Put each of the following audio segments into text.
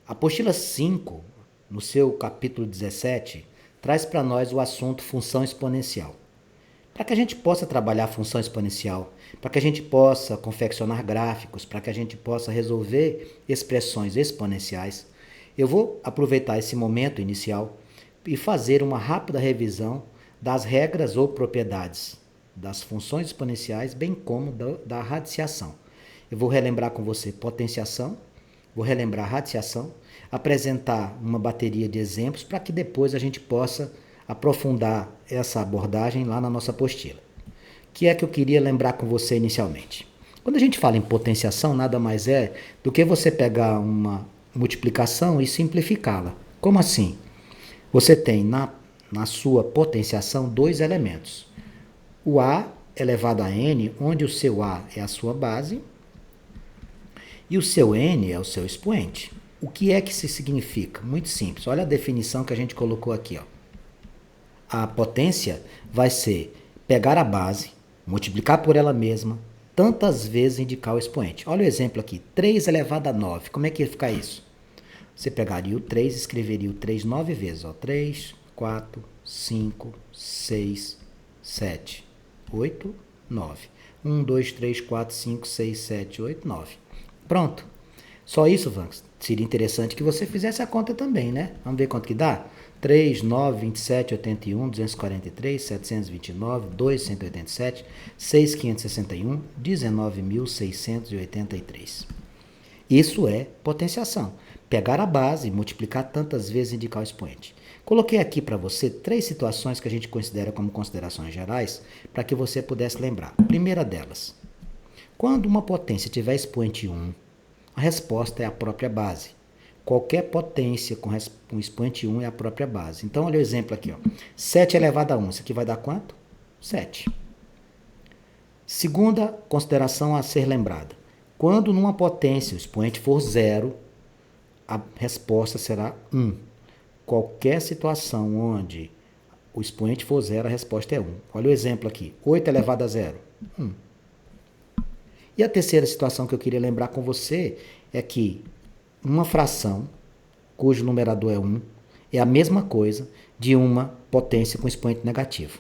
A apostila 5, no seu capítulo 17, traz para nós o assunto função exponencial. Para que a gente possa trabalhar a função exponencial, para que a gente possa confeccionar gráficos, para que a gente possa resolver expressões exponenciais, eu vou aproveitar esse momento inicial e fazer uma rápida revisão das regras ou propriedades das funções exponenciais, bem como da radiciação. Eu vou relembrar com você potenciação, vou relembrar radiciação, apresentar uma bateria de exemplos para que depois a gente possa aprofundar essa abordagem lá na nossa apostila. O que é que eu queria lembrar com você inicialmente? Quando a gente fala em potenciação, nada mais é do que você pegar uma multiplicação e simplificá-la. Como assim? Você tem na sua potenciação dois elementos. O A elevado a N, onde o seu A é a sua base e o seu N é o seu expoente. O que é que isso significa? Muito simples. Olha a definição que a gente colocou aqui. Ó. A potência vai ser pegar a base, multiplicar por ela mesma, tantas vezes indicar o expoente. Olha o exemplo aqui. 3 elevado a 9. Como é que ia ficar isso? Você pegaria o 3 e escreveria o 3 9 vezes. Ó. 3, 4, 5, 6, 7, 8, 9. 1, 2, 3, 4, 5, 6, 7, 8, 9. Pronto. Só isso, Vanks? Seria interessante que você fizesse a conta também, né? Vamos ver quanto que dá? 3, 9, 27, 81, 243, 729, 2, 187, 6, 561, 19.683. Isso é potenciação. Pegar a base, multiplicar tantas vezes e indicar o expoente. Coloquei aqui para você 3 situações que a gente considera como considerações gerais para que você pudesse lembrar. Primeira delas, quando uma potência tiver expoente 1, a resposta é a própria base. Qualquer potência com expoente 1 é a própria base. Então, olha o exemplo aqui. Ó. 7 elevado a 1. Isso aqui vai dar quanto? 7. Segunda consideração a ser lembrada. Quando numa potência o expoente for 0, a resposta será 1. Qualquer situação onde o expoente for 0, a resposta é 1. Olha o exemplo aqui. 8 elevado a 0. 1. E a terceira situação que eu queria lembrar com você é que uma fração, cujo numerador é 1, é a mesma coisa de uma potência com expoente negativo.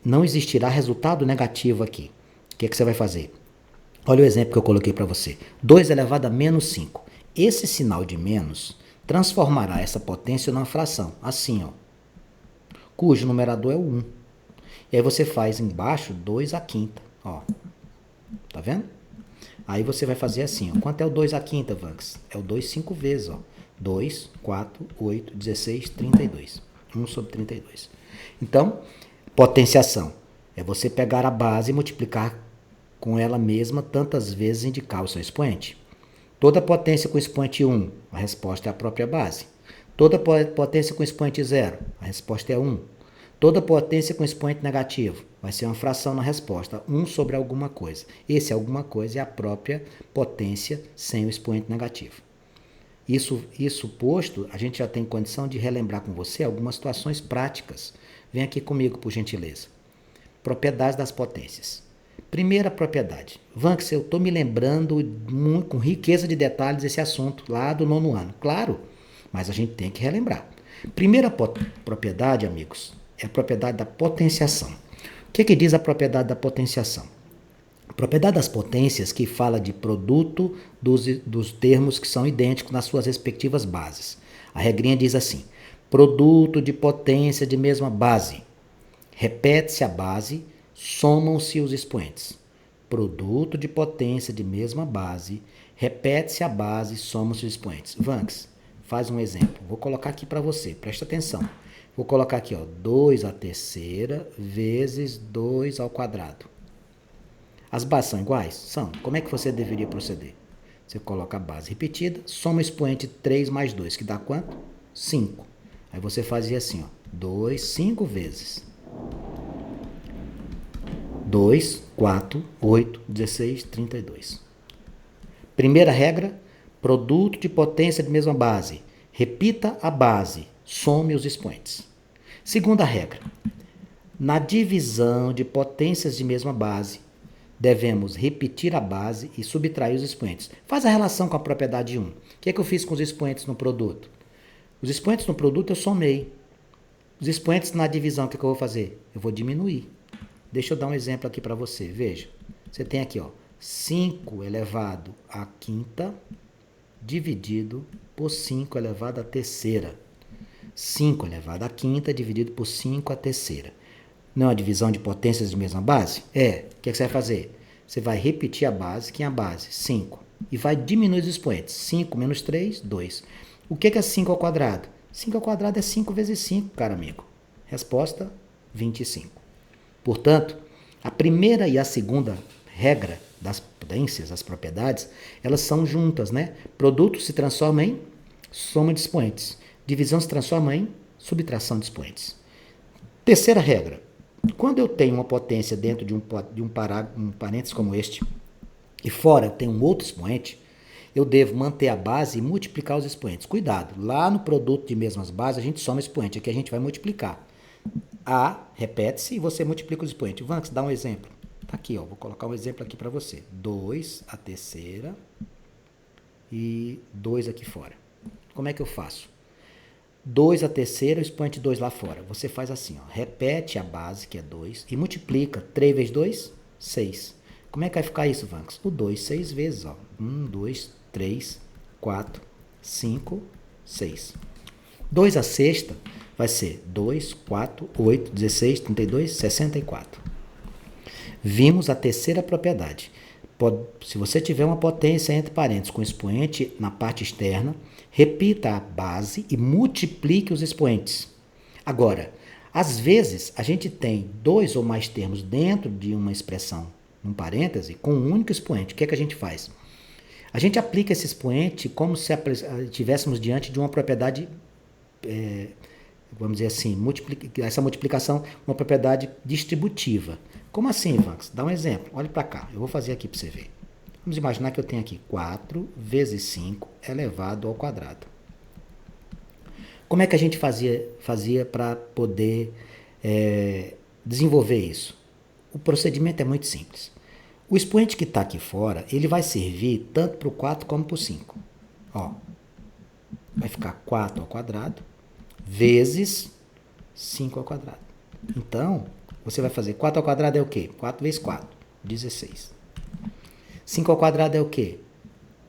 Não existirá resultado negativo aqui. O que é que você vai fazer? Olha o exemplo que eu coloquei para você. 2 elevado a menos 5. Esse sinal de menos transformará essa potência numa fração. Assim, ó, cujo numerador é o 1. E aí você faz embaixo 2 à quinta. Ó. Tá vendo? Aí você vai fazer assim, ó. Quanto é o 2 à quinta, Vanks? É o 2 5 vezes, ó. 2, 4, 8, 16, 32. 1 sobre 32. Então, potenciação é você pegar a base e multiplicar com ela mesma tantas vezes e indicar o seu expoente. Toda potência com expoente 1, a resposta é a própria base. Toda potência com expoente 0, a resposta é 1. Toda potência com expoente negativo vai ser uma fração na resposta, 1 sobre alguma coisa. Esse alguma coisa é a própria potência sem o expoente negativo. Isso posto, a gente já tem condição de relembrar com você algumas situações práticas. Vem aqui comigo, por gentileza. Propriedades das potências. Primeira propriedade. Vanks, eu estou me lembrando com riqueza de detalhes esse assunto lá do 9º ano. Claro, mas a gente tem que relembrar. Primeira propriedade, amigos, é a propriedade da potenciação. O que diz a propriedade da potenciação? A propriedade das potências que fala de produto dos termos que são idênticos nas suas respectivas bases. A regrinha diz assim, produto de potência de mesma base. Repete-se a base, somam-se os expoentes. Produto de potência de mesma base, repete-se a base, somam-se os expoentes. Vanks, faz um exemplo. Vou colocar aqui para você, presta atenção. Vou colocar aqui, ó, 2 à terceira vezes 2 ao quadrado. As bases são iguais? São. Como é que você deveria proceder? Você coloca a base repetida, soma o expoente 3 mais 2, que dá quanto? 5. Aí você fazia assim, ó, 2, 5 vezes. 2, 4, 8, 16, 32. Primeira regra, produto de potência de mesma base. Repita a base, some os expoentes. Segunda regra, na divisão de potências de mesma base, devemos repetir a base e subtrair os expoentes. Faz a relação com a propriedade 1. O que é que eu fiz com os expoentes no produto? Os expoentes no produto eu somei. Os expoentes na divisão, o que é que eu vou fazer? Eu vou diminuir. Deixa eu dar um exemplo aqui para você. Veja, você tem aqui, ó, 5 elevado à quinta dividido por 5 elevado à terceira. 5 elevado à quinta dividido por 5 à terceira. Não é uma divisão de potências de mesma base? É. O que é que você vai fazer? Você vai repetir a base. Quem é a base? 5. E vai diminuir os expoentes. 5 menos 3, 2. O que é 5 ao quadrado? 5 ao quadrado é 5 vezes 5, caro amigo. Resposta, 25. Portanto, a primeira e a segunda regra das potências, as propriedades, elas são juntas, né? Produto se transforma em soma de expoentes. Divisão se transforma em subtração de expoentes. Terceira regra. Quando eu tenho uma potência dentro de um parênteses como este, e fora eu tenho um outro expoente, eu devo manter a base e multiplicar os expoentes. Cuidado, lá no produto de mesmas bases a gente soma expoente, aqui a gente vai multiplicar. A repete-se e você multiplica os expoentes. Vamos dar um exemplo. Tá aqui, ó, vou colocar um exemplo aqui para você. 2 a terceira e 2 aqui fora. Como é que eu faço? 2 a terceira, o expoente 2 lá fora. Você faz assim, ó, repete a base, que é 2, e multiplica. 3 vezes 2, 6. Como é que vai ficar isso, Vanks? O 2, 6 vezes, ó. 1, 2, 3, 4, 5, 6. 2 a sexta vai ser 2, 4, 8, 16, 32, 64. Vimos a terceira propriedade. Se você tiver uma potência entre parênteses com expoente na parte externa, repita a base e multiplique os expoentes. Agora, às vezes, a gente tem 2 ou mais termos dentro de uma expressão, um parêntese, com um único expoente. O que é que a gente faz? A gente aplica esse expoente como se estivéssemos diante de uma propriedade, vamos dizer assim, essa multiplicação, uma propriedade distributiva. Como assim, Vanks? Dá um exemplo. Olha para cá. Eu vou fazer aqui para você ver. Vamos imaginar que eu tenho aqui 4 vezes 5 elevado ao quadrado. Como é que a gente fazia para poder desenvolver isso? O procedimento é muito simples. O expoente que está aqui fora, ele vai servir tanto para o 4 como para o 5. Ó, vai ficar 4 ao quadrado vezes 5 ao quadrado. Então, você vai fazer 4 ao quadrado é o quê? 4 vezes 4, 16. 5 ao quadrado é o quê?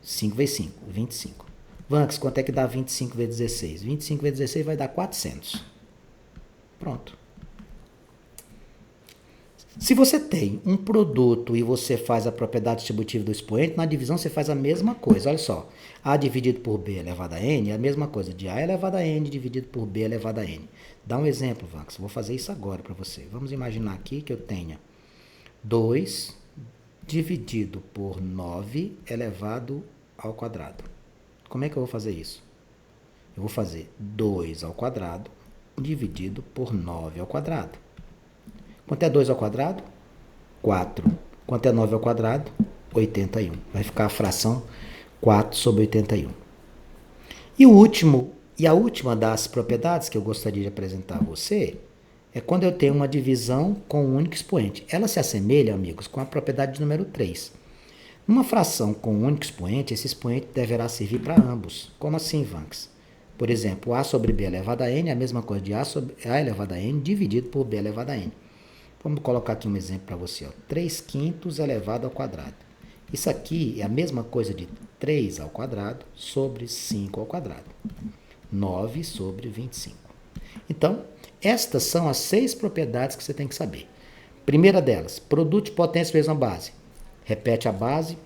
5 vezes 5, 25. Vanks, quanto é que dá 25 vezes 16? 25 vezes 16 vai dar 400. Pronto. Se você tem um produto e você faz a propriedade distributiva do expoente, na divisão você faz a mesma coisa. Olha só, A dividido por B elevado a N é a mesma coisa de A elevado a N dividido por B elevado a N. Dá um exemplo, Vanks. Vou fazer isso agora para você. Vamos imaginar aqui que eu tenha 2 dividido por 9 elevado ao quadrado. Como é que eu vou fazer isso? Eu vou fazer 2 ao quadrado dividido por 9 ao quadrado. Quanto é 2 ao quadrado? 4. Quanto é 9 ao quadrado? 81. Vai ficar a fração 4 sobre 81. E a última das propriedades que eu gostaria de apresentar a você é quando eu tenho uma divisão com um único expoente. Ela se assemelha, amigos, com a propriedade de número 3. Numa fração com um único expoente, esse expoente deverá servir para ambos. Como assim, Vanks? Por exemplo, A sobre B elevado a N é a mesma coisa de A sobre A elevado a N dividido por B elevado a N. Vamos colocar aqui um exemplo para você. 3 quintos elevado ao quadrado. Isso aqui é a mesma coisa de 3 ao quadrado sobre 5 ao quadrado. 9 sobre 25. Então, estas são as 6 propriedades que você tem que saber. Primeira delas, produto de potência mesma base. Repete a base,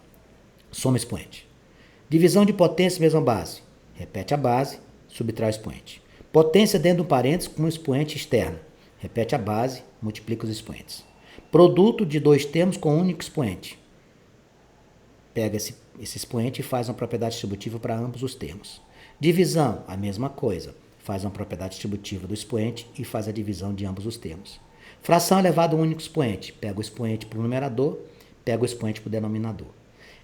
soma expoente. Divisão de potência mesma base. Repete a base, subtrai o expoente. Potência dentro do parênteses com um expoente externo. Repete a base, multiplica os expoentes. Produto de 2 termos com um único expoente. Pega esse expoente e faz uma propriedade distributiva para ambos os termos. Divisão, a mesma coisa. Faz uma propriedade distributiva do expoente e faz a divisão de ambos os termos. Fração elevado a um único expoente. Pega o expoente para o numerador, pega o expoente para o denominador.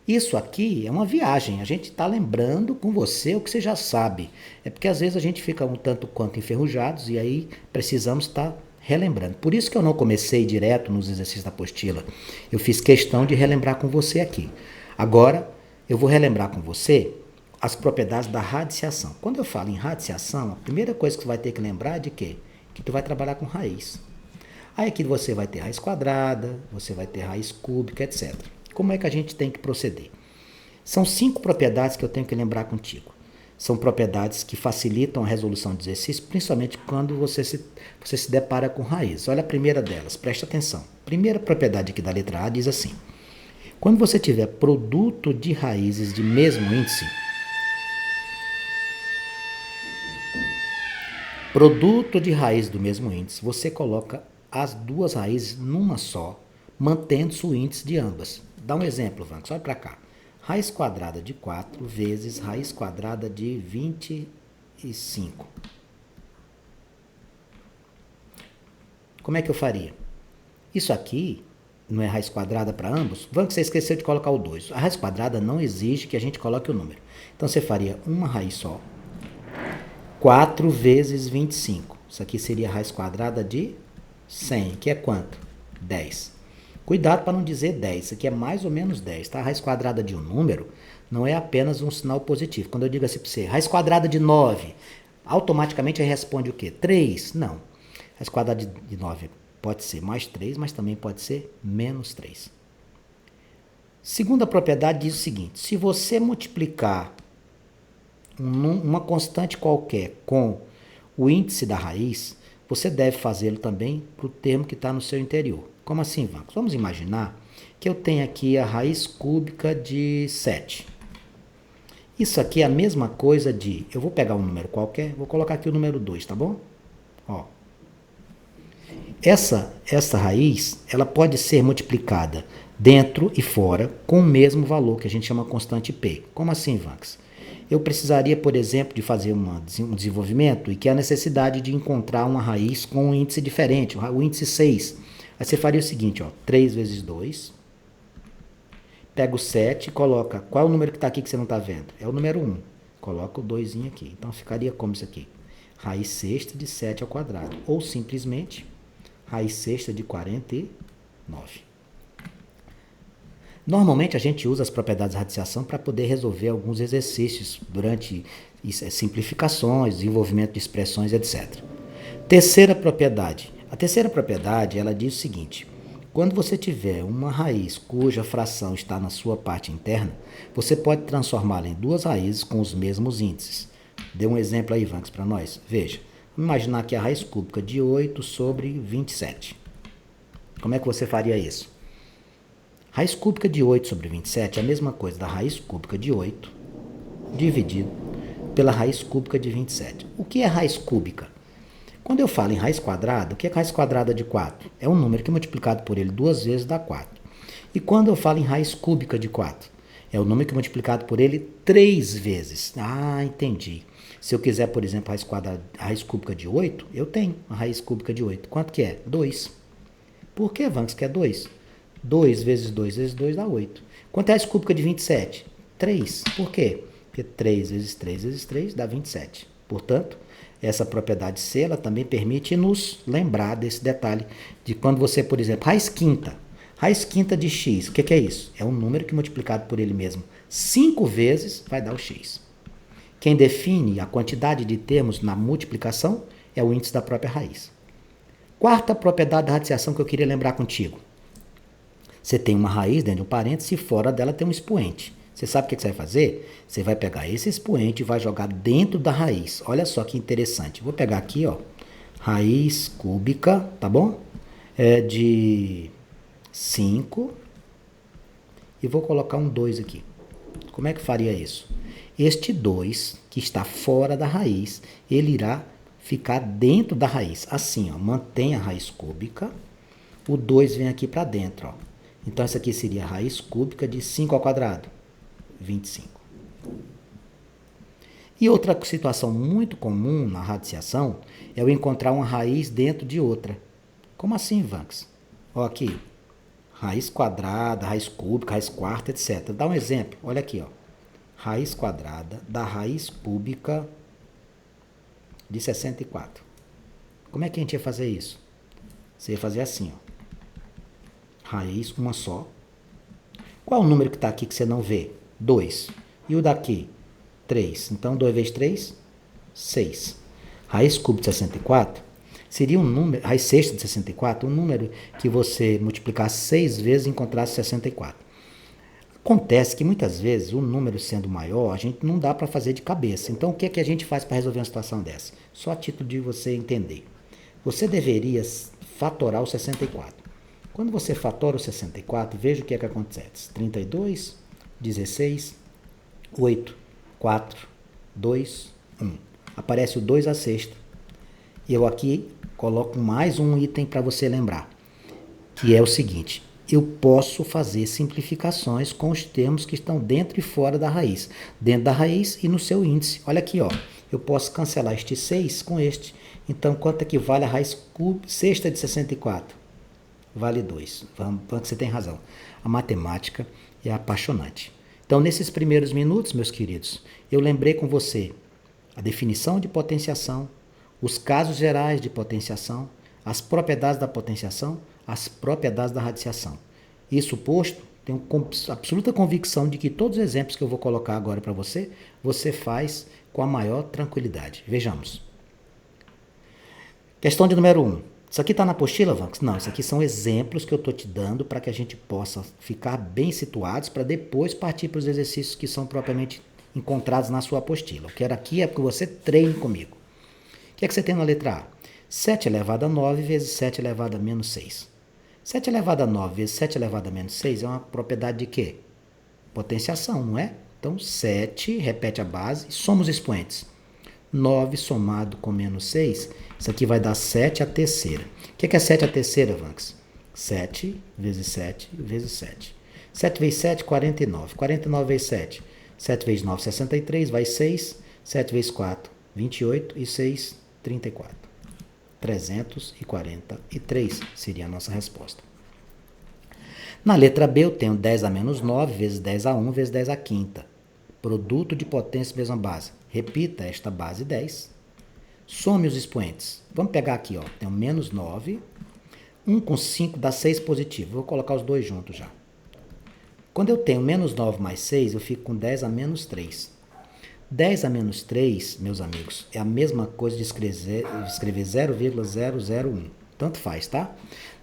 Isso aqui é uma viagem. A gente está lembrando com você o que você já sabe. É porque às vezes a gente fica um tanto quanto enferrujados e aí precisamos estar relembrando. Por isso que eu não comecei direto nos exercícios da apostila. Eu fiz questão de relembrar com você aqui. Agora, eu vou relembrar com você as propriedades da radiciação. Quando eu falo em radiciação, a primeira coisa que você vai ter que lembrar é de quê? Que tu vai trabalhar com raiz. Aí aqui você vai ter raiz quadrada, você vai ter raiz cúbica, etc. Como é que a gente tem que proceder? São 5 propriedades que eu tenho que lembrar contigo. São propriedades que facilitam a resolução de exercícios, principalmente quando você se depara com raiz. Olha a primeira delas, preste atenção. Primeira propriedade aqui da letra A diz assim: quando você tiver produto de raízes de mesmo índice, produto de raiz do mesmo índice, você coloca as duas raízes numa só, mantendo-se o índice de ambas. Dá um exemplo, Vanks, olha para cá. Raiz quadrada de 4 vezes raiz quadrada de 25. Como é que eu faria? Isso aqui não é raiz quadrada para ambos? Vanks, você esqueceu de colocar o 2. A raiz quadrada não exige que a gente coloque o número. Então você faria uma raiz só. 4 vezes 25. Isso aqui seria a raiz quadrada de 100, que é quanto? 10. Cuidado para não dizer 10, isso aqui é mais ou menos 10, tá? A raiz quadrada de um número não é apenas um sinal positivo. Quando eu digo assim para você, raiz quadrada de 9, automaticamente aí responde o quê? 3? Não. Raiz quadrada de 9 pode ser mais 3, mas também pode ser menos 3. Segunda propriedade diz o seguinte: se você multiplicar uma constante qualquer com o índice da raiz, você deve fazê-lo também para o termo que está no seu interior. Como assim, Vanks? Vamos imaginar que eu tenho aqui a raiz cúbica de 7. Isso aqui é a mesma coisa de... Eu vou pegar um número qualquer, vou colocar aqui o número 2, tá bom? Ó. Essa raiz, ela pode ser multiplicada dentro e fora com o mesmo valor, que a gente chama constante P. Como assim, Vanks? Eu precisaria, por exemplo, de fazer um desenvolvimento e que há necessidade de encontrar uma raiz com um índice diferente, o índice 6. Aí você faria o seguinte, ó, 3 vezes 2, pega o 7 e coloca, qual é o número que está aqui que você não está vendo? É o número 1. Coloca o 2 aqui. Então ficaria como isso aqui? Raiz sexta de 7 ao quadrado. Ou simplesmente, raiz sexta de 49. Normalmente a gente usa as propriedades de radiciação para poder resolver alguns exercícios durante simplificações, desenvolvimento de expressões, etc. Terceira propriedade. A terceira propriedade, ela diz o seguinte: quando você tiver uma raiz cuja fração está na sua parte interna, você pode transformá-la em duas raízes com os mesmos índices. Dê um exemplo aí, Vanks, para nós. Veja, vamos imaginar que a raiz cúbica de 8 sobre 27. Como é que você faria isso? Raiz cúbica de 8 sobre 27 é a mesma coisa da raiz cúbica de 8 dividido pela raiz cúbica de 27. O que é raiz cúbica? Quando eu falo em raiz quadrada, o que é raiz quadrada de 4? É um número que multiplicado por ele 2 vezes dá 4. E quando eu falo em raiz cúbica de 4? É o número que multiplicado por ele 3 vezes. Ah, entendi. Se eu quiser, por exemplo, raiz cúbica de 8, eu tenho a raiz cúbica de 8. Quanto que é? 2. Por que, Vanks, que é 2? 2 vezes 2 vezes 2 dá 8. Quanto é a raiz cúbica de 27? 3. Por quê? Porque 3 vezes 3 vezes 3 dá 27. Portanto, essa propriedade C, ela também permite nos lembrar desse detalhe de quando você, por exemplo, raiz quinta de x, o que é isso? É um número que multiplicado por ele mesmo 5 vezes vai dar o x. Quem define a quantidade de termos na multiplicação é o índice da própria raiz. Quarta propriedade da radiciação que eu queria lembrar contigo. Você tem uma raiz dentro de um parênteses e fora dela tem um expoente. Você sabe o que você vai fazer? Você vai pegar esse expoente e vai jogar dentro da raiz. Olha só que interessante. Vou pegar aqui, ó, raiz cúbica, tá bom? É de 5 e vou colocar um 2 aqui. Como é que faria isso? Este 2, que está fora da raiz, ele irá ficar dentro da raiz. Assim, ó, mantém a raiz cúbica, o 2 vem aqui para dentro, ó. Então, essa aqui seria a raiz cúbica de 5 ao quadrado, 25. E outra situação muito comum na radiciação é eu encontrar uma raiz dentro de outra. Como assim, Vanks? Ó, aqui, raiz quadrada, raiz cúbica, raiz quarta, etc. Dá um exemplo, olha aqui, ó. Raiz quadrada da raiz cúbica de 64. Como é que a gente ia fazer isso? Você ia fazer assim, ó. Raiz, uma só. Qual é o número que está aqui que você não vê? 2. E o daqui? 3. Então, 2 vezes 3, 6. Raiz cúbica de 64 seria um número, raiz sexta de 64, um número que você multiplicasse 6 vezes e encontrasse 64. Acontece que muitas vezes o número sendo maior, a gente não dá para fazer de cabeça. Então, o que é que a gente faz para resolver uma situação dessa? Só a título de você entender. Você deveria fatorar o 64. Quando você fatora o 64, veja o que é que acontece. 32, 16, 8, 4, 2, 1. Aparece o 2 à sexta. E eu aqui coloco mais um item para você lembrar, que é o seguinte: eu posso fazer simplificações com os termos que estão dentro e fora da raiz. Dentro da raiz e no seu índice. Olha aqui, ó. Eu posso cancelar este 6 com este. Então, quanto é que vale a raiz sexta de 64? Vale 2. Vamos, você tem razão. A matemática é apaixonante. Então, nesses primeiros minutos, meus queridos, eu lembrei com você a definição de potenciação, os casos gerais de potenciação, as propriedades da potenciação, as propriedades da radiciação. Isso posto, tenho absoluta convicção de que todos os exemplos que eu vou colocar agora para você, você faz com a maior tranquilidade. Vejamos. Questão de número 1. Isso aqui está na apostila, Vanks? Não, isso aqui são exemplos que eu estou te dando para que a gente possa ficar bem situados para depois partir para os exercícios que são propriamente encontrados na sua apostila. Eu quero aqui é que você treine comigo. O que é que você tem na letra A? 7 elevado a 9 vezes 7 elevado a menos 6. 7 elevado a 9 vezes 7 elevado a menos 6 é uma propriedade de quê? Potenciação, não é? Então, 7, repete a base, soma os expoentes. 9 somado com menos 6, isso aqui vai dar 7 a terceira. O que é 7 a terceira, Vanks? 7 vezes 7 vezes 7. 7 vezes 7, 49. 49 vezes 7. 7 vezes 9, 63, vai 6. 7 vezes 4, 28. E 6, 34. 343 seria a nossa resposta. Na letra B eu tenho 10 a menos 9 vezes 10 a 1 vezes 10 a quinta. Produto de potência mesma base. Repita esta base 10. Some os expoentes. Vamos pegar aqui, ó. Tenho menos 9. 1 com 5 dá 6 positivo. Vou colocar os dois juntos já. Quando eu tenho menos 9 mais 6, eu fico com 10 a menos 3. 10 a menos 3, meus amigos, é a mesma coisa de escrever 0,001. Tanto faz, tá?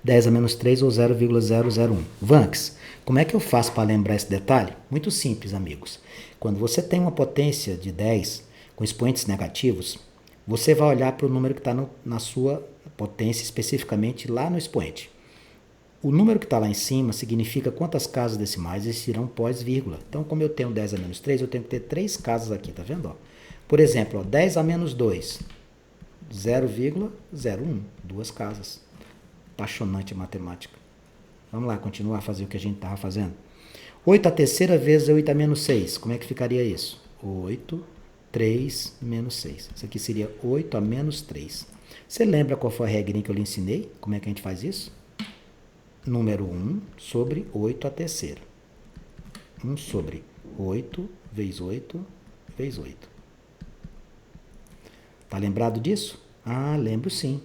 10 a menos 3 ou 0,001. Vanks, como é que eu faço para lembrar esse detalhe? Muito simples, amigos. Quando você tem uma potência de 10 com expoentes negativos, você vai olhar para o número que está na sua potência, especificamente lá no expoente. O número que está lá em cima significa quantas casas decimais existirão pós-vírgula. Então, como eu tenho 10 a menos 3, eu tenho que ter 3 casas aqui, tá vendo? Ó? Por exemplo, ó, 10 a menos 2, 0,01, 2 casas. Apaixonante matemática. Vamos lá, continuar a fazer o que a gente estava fazendo. 8 a terceira vezes 8 a menos 6. Como é que ficaria isso? 8, 3, menos 6. Isso aqui seria 8 a menos 3. Você lembra qual foi a regrinha que eu lhe ensinei? Como é que a gente faz isso? Número 1 sobre 8 a terceira. 1 sobre 8 vezes 8 vezes 8. Tá lembrado disso? Ah, lembro sim.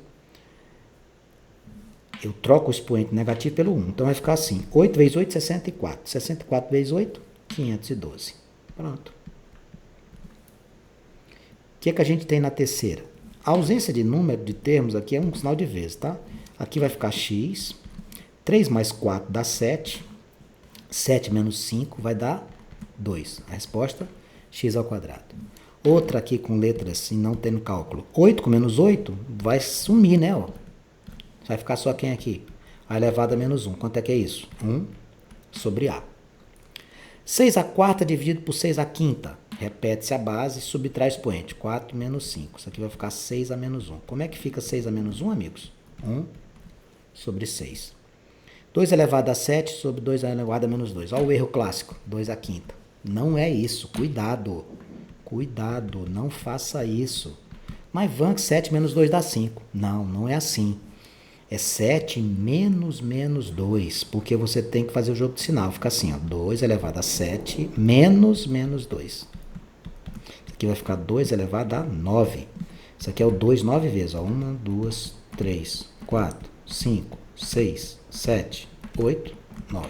Eu troco o expoente negativo pelo 1. Então vai ficar assim. 8 vezes 8, 64. 64 vezes 8, 512. Pronto. O que é que a gente tem na terceira? A ausência de número de termos aqui é um sinal de vezes, tá? Aqui vai ficar x. 3 mais 4 dá 7. 7 menos 5 vai dar 2. A resposta, x ao quadrado. Outra aqui com letras e não tendo cálculo. 8 com menos 8 vai sumir, né? Ó. Vai ficar só quem aqui? A elevado a menos 1. Quanto é que é isso? 1 sobre A. 6 a quarta dividido por 6 a quinta. Repete-se a base, subtrai o expoente. 4 menos 5. Isso aqui vai ficar 6 a menos 1. Como é que fica 6 a menos 1, amigos? 1 sobre 6. 2 elevado a 7 sobre 2 elevado a menos 2. Olha o erro clássico. 2 a quinta. Não é isso. Cuidado. Cuidado. Não faça isso. Mas Vanks, 7 menos 2 dá 5. Não, não é assim. É 7 menos 2. Porque você tem que fazer o jogo de sinal. Fica assim, ó. 2 elevado a 7 menos 2. Isso aqui vai ficar 2 elevado a 9. Isso aqui é o 2 9 vezes. 1, 2, 3, 4, 5, 6, 7, 8, 9.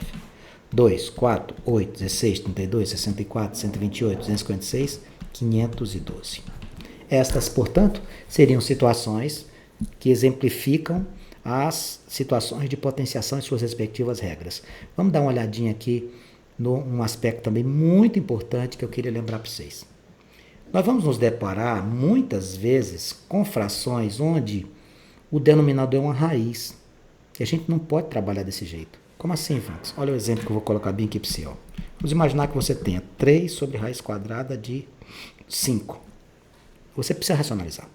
2, 4, 8, 16, 32, 64, 128, 256, 512. Estas, portanto, seriam situações que exemplificam as situações de potenciação e suas respectivas regras. Vamos dar uma olhadinha aqui num aspecto também muito importante que eu queria lembrar para vocês. Nós vamos nos deparar muitas vezes com frações onde o denominador é uma raiz. E a gente não pode trabalhar desse jeito. Como assim, Francis? Olha o exemplo que eu vou colocar bem aqui para você. Vamos imaginar que você tenha 3 sobre raiz quadrada de 5. Você precisa racionalizar.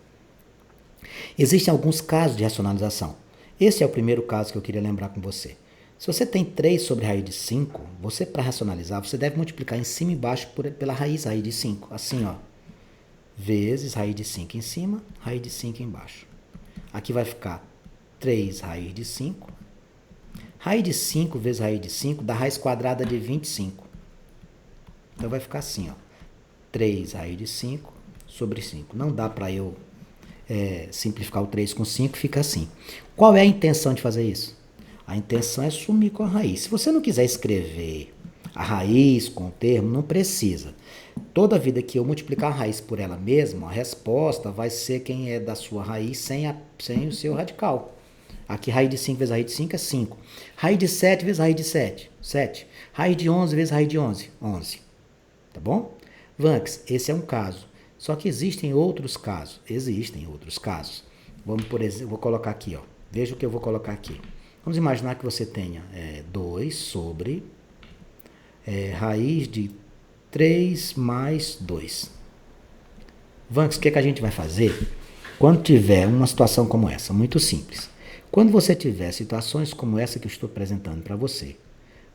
Existem alguns casos de racionalização. Esse é o primeiro caso que eu queria lembrar com você. Se você tem 3 sobre raiz de 5, você, para racionalizar, você deve multiplicar em cima e embaixo pela raiz de 5. Assim, ó. Vezes raiz de 5 em cima, raiz de 5 embaixo. Aqui vai ficar 3 raiz de 5. Raiz de 5 vezes raiz de 5 dá raiz quadrada de 25. Então vai ficar assim, ó. 3 raiz de 5 sobre 5. Não dá para eu simplificar o 3 com 5, fica assim. Qual é a intenção de fazer isso? A intenção é sumir com a raiz. Se você não quiser escrever a raiz com o termo, não precisa. Toda vida que eu multiplicar a raiz por ela mesma, a resposta vai ser quem é da sua raiz sem o seu radical. Aqui, raiz de 5 vezes raiz de 5 é 5. Raiz de 7 vezes raiz de 7, 7. Raiz de 11 vezes raiz de 11, 11. Tá bom? Vanks, esse é um caso. Só que existem outros casos. Vamos, por exemplo, vou colocar aqui, ó. Veja o que eu vou colocar aqui. Vamos imaginar que você tenha 2 sobre raiz de 3 mais 2. Vanks, o que a gente vai fazer quando tiver uma situação como essa? Muito simples. Quando você tiver situações como essa que eu estou apresentando para você,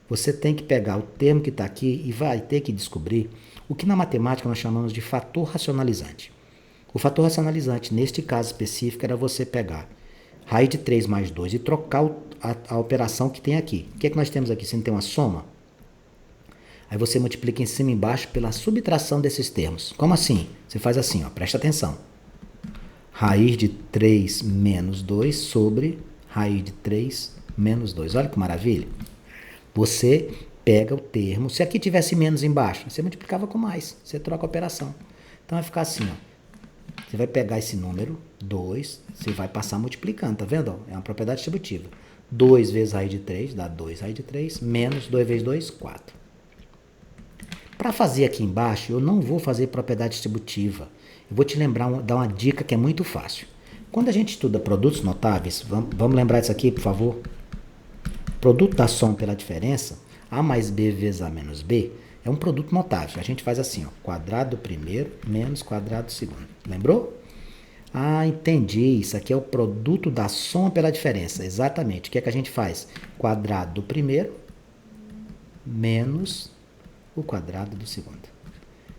você tem que pegar o termo que está aqui e vai ter que descobrir o que na matemática nós chamamos de fator racionalizante. O fator racionalizante, neste caso específico, era você pegar raiz de 3 mais 2 e trocar a operação que tem aqui. O que é que nós temos aqui? Se não tem uma soma? Aí você multiplica em cima e embaixo pela subtração desses termos. Como assim? Você faz assim, ó, presta atenção. Raiz de 3 menos 2 sobre raiz de 3 menos 2. Olha que maravilha. Você pega o termo. Se aqui tivesse menos embaixo, você multiplicava com mais. Você troca a operação. Então vai ficar assim, ó. Você vai pegar esse número, 2, você vai passar multiplicando, tá vendo? É uma propriedade distributiva. 2 vezes raiz de 3 dá 2 raiz de 3, menos 2 vezes 2, 4. Para fazer aqui embaixo, eu não vou fazer propriedade distributiva. Eu vou te dar uma dica que é muito fácil. Quando a gente estuda produtos notáveis, vamos lembrar isso aqui, por favor. Produto da soma pela diferença, A mais B vezes A menos B, é um produto notável. A gente faz assim, ó, quadrado do primeiro menos quadrado do segundo. Lembrou? Ah, entendi. Isso aqui é o produto da soma pela diferença. Exatamente. O que é que a gente faz? Quadrado do primeiro menos o quadrado do segundo.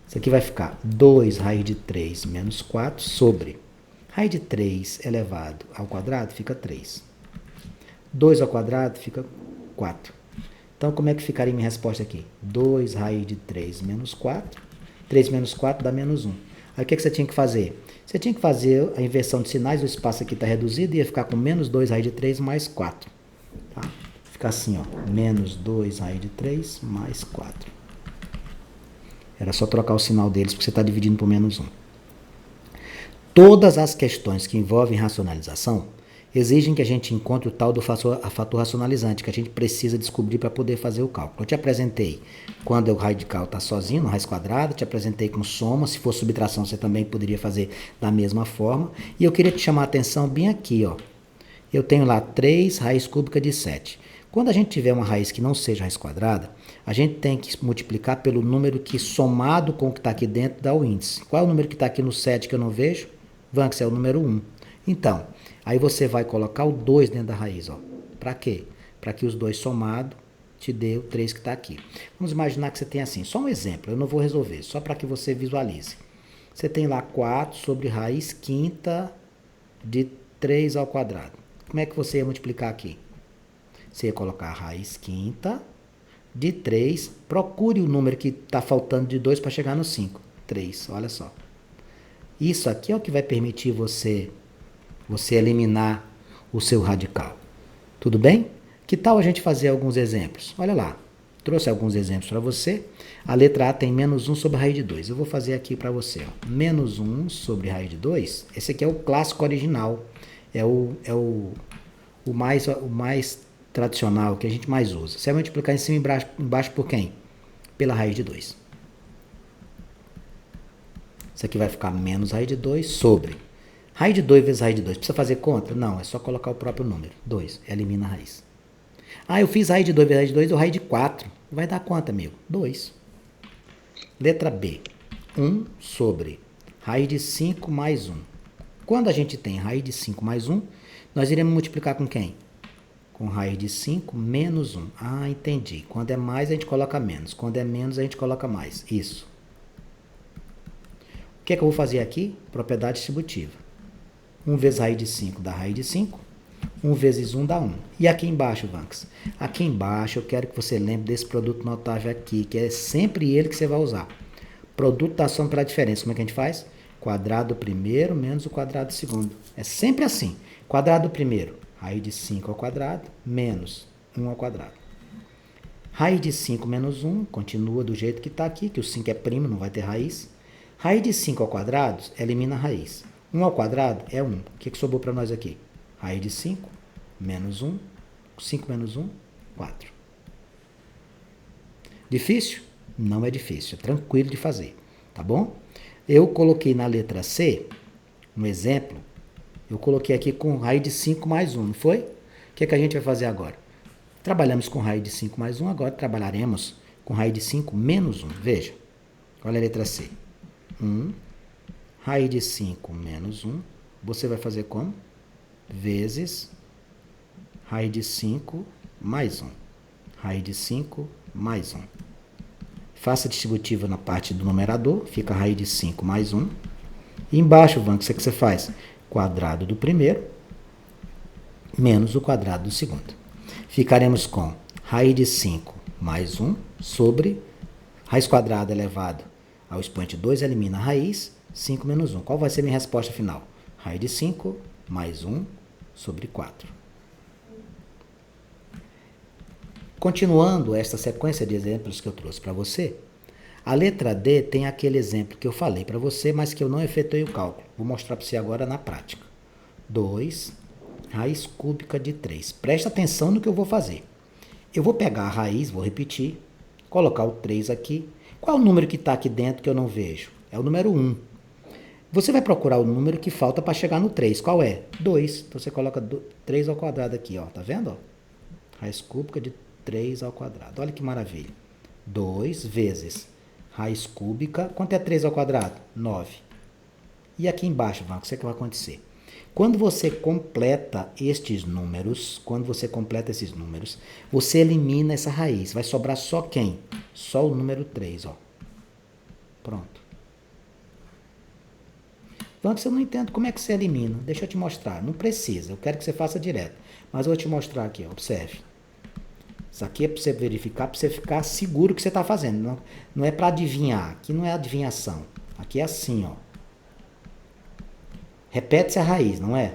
Isso aqui vai ficar 2 raiz de 3 menos 4 sobre raiz de 3 elevado ao quadrado fica 3. 2 ao quadrado fica 4. Então, como é que ficaria minha resposta aqui? 2 raiz de 3 menos 4. 3 menos 4 dá menos 1. Aí o que você tinha que fazer? Você tinha que fazer a inversão de sinais, o espaço aqui está reduzido, e ia ficar com menos 2 raiz de 3 mais 4. Tá? Fica assim, ó, menos 2 raiz de 3 mais 4. Era só trocar o sinal deles, porque você está dividindo por menos 1. Todas as questões que envolvem racionalização exigem que a gente encontre o tal do fator racionalizante, que a gente precisa descobrir para poder fazer o cálculo. Eu te apresentei quando o radical está sozinho, no raiz quadrada, te apresentei com soma, se for subtração você também poderia fazer da mesma forma. E eu queria te chamar a atenção bem aqui, ó. Eu tenho lá 3 raiz cúbica de 7. Quando a gente tiver uma raiz que não seja raiz quadrada, a gente tem que multiplicar pelo número que somado com o que está aqui dentro dá o índice. Qual é o número que está aqui no 7 que eu não vejo? Vanks, é o número 1. Então, aí você vai colocar o 2 dentro da raiz, ó. Para quê? Para que os dois somados te dê o 3 que está aqui. Vamos imaginar que você tem assim, só um exemplo, eu não vou resolver, só para que você visualize. Você tem lá 4 sobre raiz quinta de 3 ao quadrado. Como é que você ia multiplicar aqui? Você ia colocar a raiz quinta de 3, procure o número que está faltando de 2 para chegar no 5. 3, olha só. Isso aqui é o que vai permitir você eliminar o seu radical. Tudo bem? Que tal a gente fazer alguns exemplos? Olha lá. Trouxe alguns exemplos para você. A letra A tem menos 1 sobre raiz de 2. Eu vou fazer aqui para você. Ó. Menos 1 sobre raiz de 2. Esse aqui é o clássico original. É o mais tradicional, que a gente mais usa. Você vai multiplicar em cima e embaixo por quem? Pela raiz de 2. Isso aqui vai ficar menos raiz de 2 sobre. Raiz de 2 vezes raiz de 2. Precisa fazer conta? Não, é só colocar o próprio número. 2. Elimina a raiz. Ah, eu fiz raiz de 2 vezes raiz de 2, ou raiz de 4. Vai dar quanto, amigo? 2. Letra B. 1 sobre raiz de 5 mais 1. Quando a gente tem raiz de 5 mais 1, nós iremos multiplicar com quem? Com raiz de 5 menos 1. Ah, entendi. Quando é mais, a gente coloca menos. Quando é menos, a gente coloca mais. Isso. O que é que eu vou fazer aqui? Propriedade distributiva. 1 vezes raiz de 5 dá raiz de 5. 1 vezes 1 dá 1. E aqui embaixo, Vanks? Aqui embaixo eu quero que você lembre desse produto notável aqui, que é sempre ele que você vai usar. Produto da soma pela diferença. Como é que a gente faz? Quadrado do primeiro menos o quadrado do segundo. É sempre assim. Quadrado do primeiro, raiz de 5 ao quadrado, menos 1 ao quadrado. Raiz de 5 menos 1, continua do jeito que está aqui, que o 5 é primo, não vai ter raiz. Raiz de 5 ao quadrado, elimina a raiz. 1 ao quadrado é 1. O que sobrou para nós aqui? Raiz de 5 menos 1. 5 menos 1, 4. Difícil? Não é difícil, é tranquilo de fazer, tá bom? Eu coloquei na letra C, um exemplo, eu coloquei aqui com raiz de 5 mais 1, não foi? O que é que a gente vai fazer agora? Trabalhamos com raiz de 5 mais 1, agora trabalharemos com raiz de 5 menos 1. Veja, olha a letra C. 1, raiz de 5 menos 1, você vai fazer como? Vezes raiz de 5 mais 1. Raiz de 5 mais 1. Faça a distributiva na parte do numerador, fica raiz de 5 mais 1. E embaixo, Vanks, o que você faz? Quadrado do primeiro menos o quadrado do segundo. Ficaremos com raiz de 5 mais 1 sobre raiz quadrada elevado ao expoente 2, elimina a raiz, 5 menos 1. Qual vai ser a minha resposta final? Raiz de 5 mais 1 sobre 4. Continuando esta sequência de exemplos que eu trouxe para você, a letra D tem aquele exemplo que eu falei para você, mas que eu não efetuei o cálculo. Vou mostrar para você agora na prática. 2 raiz cúbica de 3. Presta atenção no que eu vou fazer. Eu vou pegar a raiz, vou repetir, colocar o 3 aqui. Qual é o número que está aqui dentro que eu não vejo? É o número 1. Você vai procurar o número que falta para chegar no 3. Qual é? 2. Então você coloca 3 ao quadrado aqui, ó. Tá vendo? Ó? Raiz cúbica de 3 ao quadrado. Olha que maravilha. 2 vezes raiz cúbica. Quanto é 3 ao quadrado? 9. E aqui embaixo, o que vai acontecer? Quando você completa esses números, você elimina essa raiz. Vai sobrar só quem? Só o número 3, ó. Pronto. Então, você não entende como é que você elimina. Deixa eu te mostrar. Não precisa, eu quero que você faça direto. Mas eu vou te mostrar aqui, ó. Observe. Isso aqui é para você verificar, para você ficar seguro que você está fazendo. Não é para adivinhar. Aqui não é adivinhação. Aqui é assim, ó. Repete-se a raiz, não é?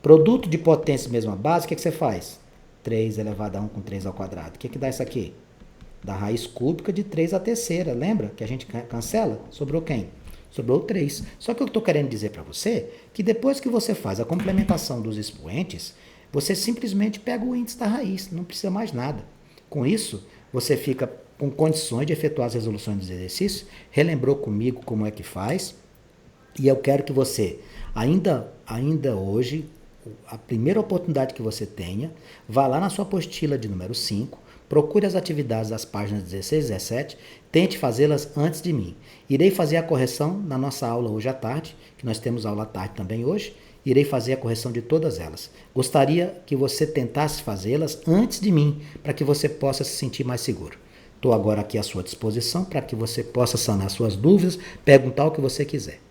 Produto de potência mesma base, o que você faz? 3 elevado a 1 com 3 ao quadrado. O que dá isso aqui? Da raiz cúbica de 3 à terceira. Lembra que a gente cancela? Sobrou quem? Sobrou 3. Só que eu estou querendo dizer para você que depois que você faz a complementação dos expoentes, você simplesmente pega o índice da raiz, não precisa mais nada. Com isso, você fica com condições de efetuar as resoluções dos exercícios, relembrou comigo como é que faz, e eu quero que você, ainda hoje, a primeira oportunidade que você tenha, vá lá na sua apostila de número 5, procure as atividades das páginas 16 e 17, tente fazê-las antes de mim. Irei fazer a correção na nossa aula hoje à tarde, que nós temos aula à tarde também hoje, irei fazer a correção de todas elas. Gostaria que você tentasse fazê-las antes de mim, para que você possa se sentir mais seguro. Estou agora aqui à sua disposição para que você possa sanar suas dúvidas, perguntar o que você quiser.